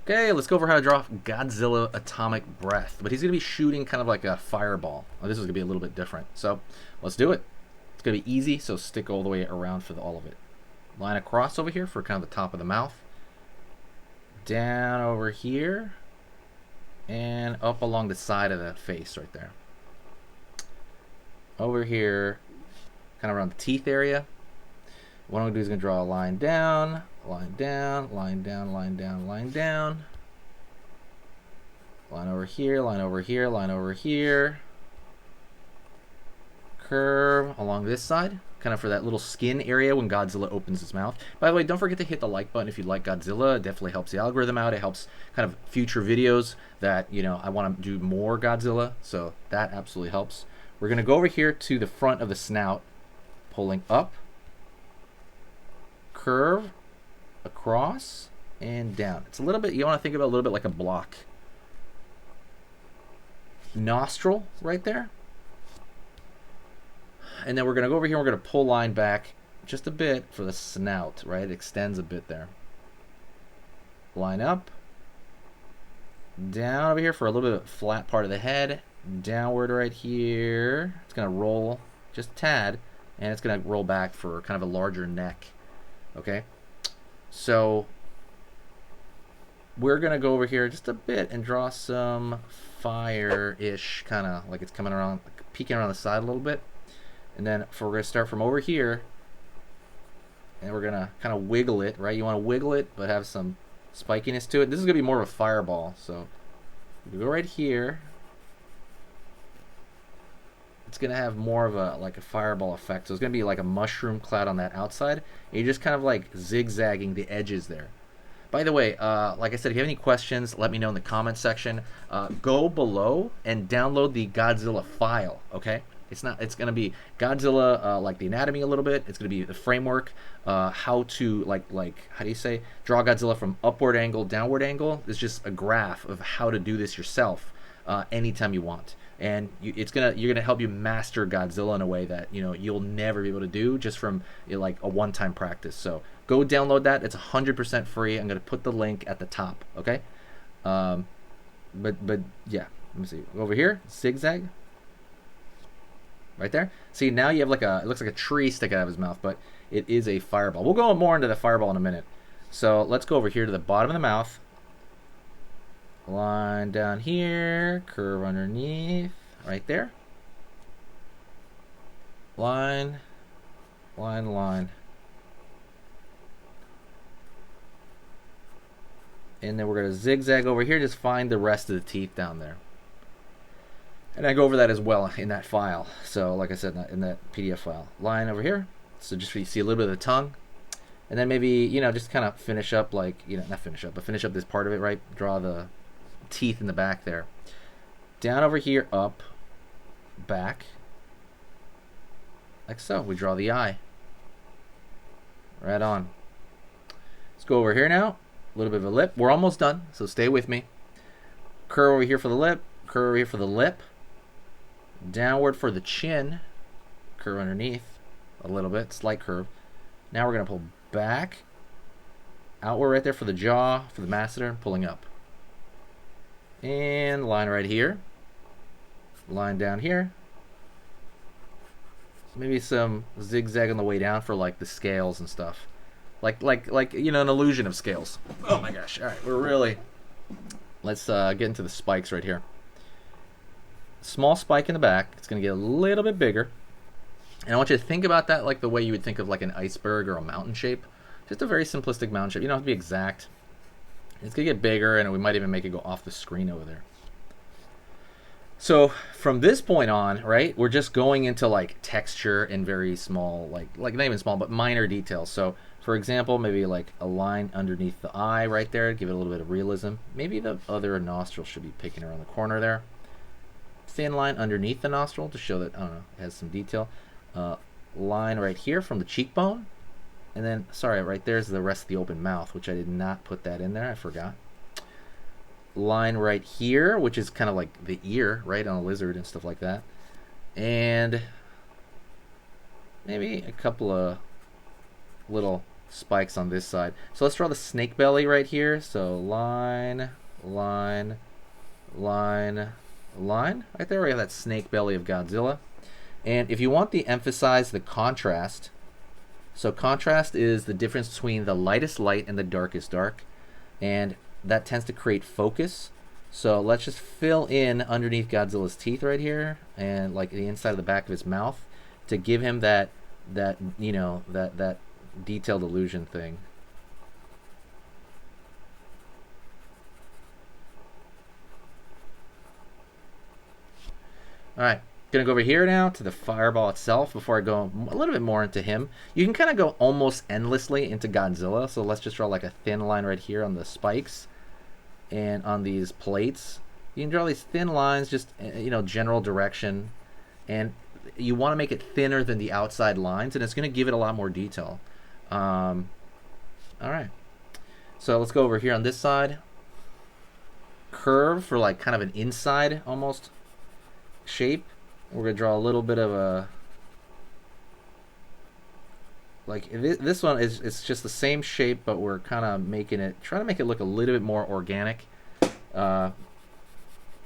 Okay, let's go over how to draw Godzilla atomic breath. But he's going to be shooting kind of like a fireball. Well, this is going to be a little bit different. So let's do it. It's going to be easy, so stick all the way around for all of it. Line across over here for kind of the top of the mouth. Down over here. And up along the side of the face right there. Over here, kind of around the teeth area. What I'm going to do is going to draw a line down, line down, line down, line down, line down. Line over here, line over here, line over here. Curve along this side, kind of for that little skin area when Godzilla opens his mouth. By the way, don't forget to hit the like button if you like Godzilla. It definitely helps the algorithm out. It helps kind of future videos that, you know, I want to do more Godzilla. So that absolutely helps. We're going to go over here to the front of the snout, pulling up. Curve across and down. It's a little bit, you want to think about a little bit like a block. Nostril right there. And then we're going to go over here and we're going to pull line back just a bit for the snout, right? It extends a bit there. Line up. Down over here for a little bit of flat part of the head. Downward right here. It's going to roll just a tad. And it's going to roll back for kind of a larger neck. Okay, so we're going to go over here just a bit and draw some fire-ish, kind of like it's coming around, peeking around the side a little bit. And then we're going to start from over here, and we're going to kind of wiggle it, right? You want to wiggle it, but have some spikiness to it. This is going to be more of a fireball, so we go right here. It's going to have more of a like a fireball effect. So it's going to be like a mushroom cloud on that outside. And you're just kind of like zigzagging the edges there. By the way, like I said, if you have any questions, let me know in the comment section. Go below and download the Godzilla file, okay? It's going to be Godzilla, like the anatomy a little bit. It's going to be the framework, how to, how do you say? Draw Godzilla from upward angle, downward angle. It's just a graph of how to do this yourself anytime you want. And you're gonna help you master Godzilla in a way that you'll never be able to do just from like a one-time practice. So go download that. It's 100% free. I'm gonna put the link at the top. Okay. But yeah. Let me see. Over here, zigzag. Right there. See, now you have it looks like a tree sticking out of his mouth, but it is a fireball. We'll go more into the fireball in a minute. So let's go over here to the bottom of the mouth. Line down here, curve underneath, right there. Line, line, line. And then we're going to zigzag over here, just find the rest of the teeth down there. And I go over that as well in that file. So like I said, in that PDF file. Line over here, so just so you see a little bit of the tongue. And then maybe, just kind of finish up not finish up, but finish up this part of it, right? Draw the teeth in the back there. Down over here, up, back, like so. We draw the eye. Right on. Let's go over here now. A little bit of a lip. We're almost done, so stay with me. Curve over here for the lip. Curve over here for the lip. Downward for the chin. Curve underneath a little bit. Slight curve. Now we're going to pull back. Outward right there for the jaw, for the masseter, pulling up. And line right here. Line down here. Maybe some zigzag on the way down for like the scales and stuff. Like an illusion of scales. Oh my gosh. Alright, let's get into the spikes right here. Small spike in the back. It's going to get a little bit bigger. And I want you to think about that like the way you would think of like an iceberg or a mountain shape. Just a very simplistic mountain shape. You don't have to be exact. It's going to get bigger, and we might even make it go off the screen over there. So from this point on, right, we're just going into like texture and very small, like not even small, but minor details. So for example, maybe like a line underneath the eye right there, give it a little bit of realism. Maybe the other nostril should be picking around the corner there. Thin line underneath the nostril to show that, I don't know, it has some detail. Line right here from the cheekbone. And then, sorry, right there's the rest of the open mouth, which I did not put that in there. I forgot. Line right here, which is kind of like the ear, right, on a lizard and stuff like that. And maybe a couple of little spikes on this side. So let's draw the snake belly right here. So line, line, line, line. Right there we have that snake belly of Godzilla. And if you want to emphasize the contrast, so contrast is the difference between the lightest light and the darkest dark. And that tends to create focus. So let's just fill in underneath Godzilla's teeth right here and like the inside of the back of his mouth to give him that you know, that detailed illusion thing. All right, gonna go over here now to the fireball itself before I go a little bit more into him. You can kind of go almost endlessly into Godzilla. So let's just draw like a thin line right here on the spikes and on these plates. You can draw these thin lines, just, you know, general direction, and you want to make it thinner than the outside lines, and it's going to give it a lot more detail. All right, so let's go over here on this side. Curve for like kind of an inside almost shape. We're going to draw a little bit of a, like this one is, it's just the same shape, but we're kind of making it, trying to make it look a little bit more organic.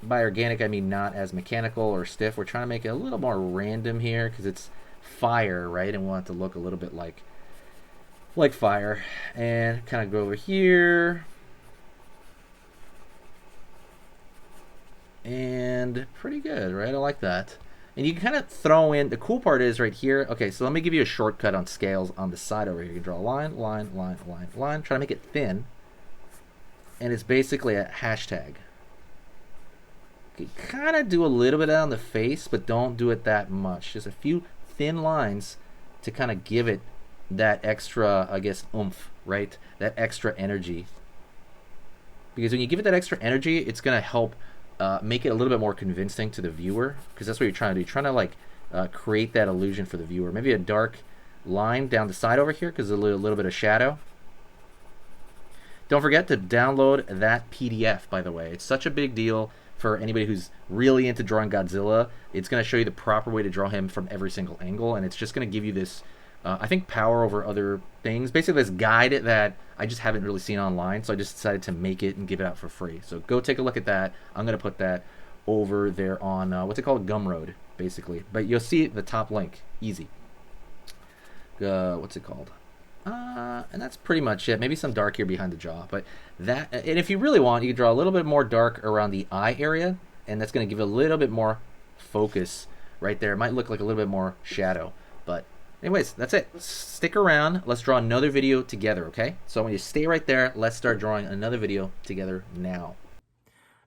By organic, I mean not as mechanical or stiff. We're trying to make it a little more random here because it's fire, right? And we want it to look a little bit like fire. And kind of go over here. And pretty good, right? I like that. And you can kind of throw in, the cool part is right here. Okay, so let me give you a shortcut on scales on the side over here. You can draw a line, line, line, line, line. Try to make it thin. And it's basically a hashtag. You kind of do a little bit on the face, but don't do it that much. Just a few thin lines to kind of give it that extra, I guess, oomph, right? That extra energy. Because when you give it that extra energy, it's going to help make it a little bit more convincing to the viewer, because that's what you're trying to do. You're trying to like create that illusion for the viewer. Maybe a dark line down the side over here because a little bit of shadow. Don't forget to download that PDF, by the way. It's such a big deal for anybody who's really into drawing Godzilla. It's going to show you the proper way to draw him from every single angle, and it's just going to give you this, I think, power over other things. Basically, this guide that I just haven't really seen online, so I just decided to make it and give it out for free. So go take a look at that. I'm going to put that over there on, what's it called? Gumroad, basically. But you'll see the top link. Easy. What's it called? And that's pretty much it. Maybe some dark here behind the jaw, but that, and if you really want, you can draw a little bit more dark around the eye area, and that's going to give it a little bit more focus right there. It might look like a little bit more shadow, but anyways, that's it. Stick around. Let's draw another video together, okay? So when you stay right there, let's start drawing another video together now.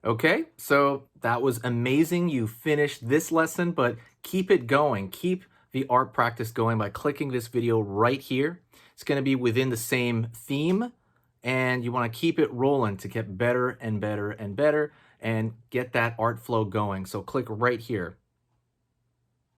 Okay, so that was amazing. You finished this lesson, but keep it going. Keep the art practice going by clicking this video right here. It's going to be within the same theme, and you want to keep it rolling to get better and better and better and get that art flow going. So click right here.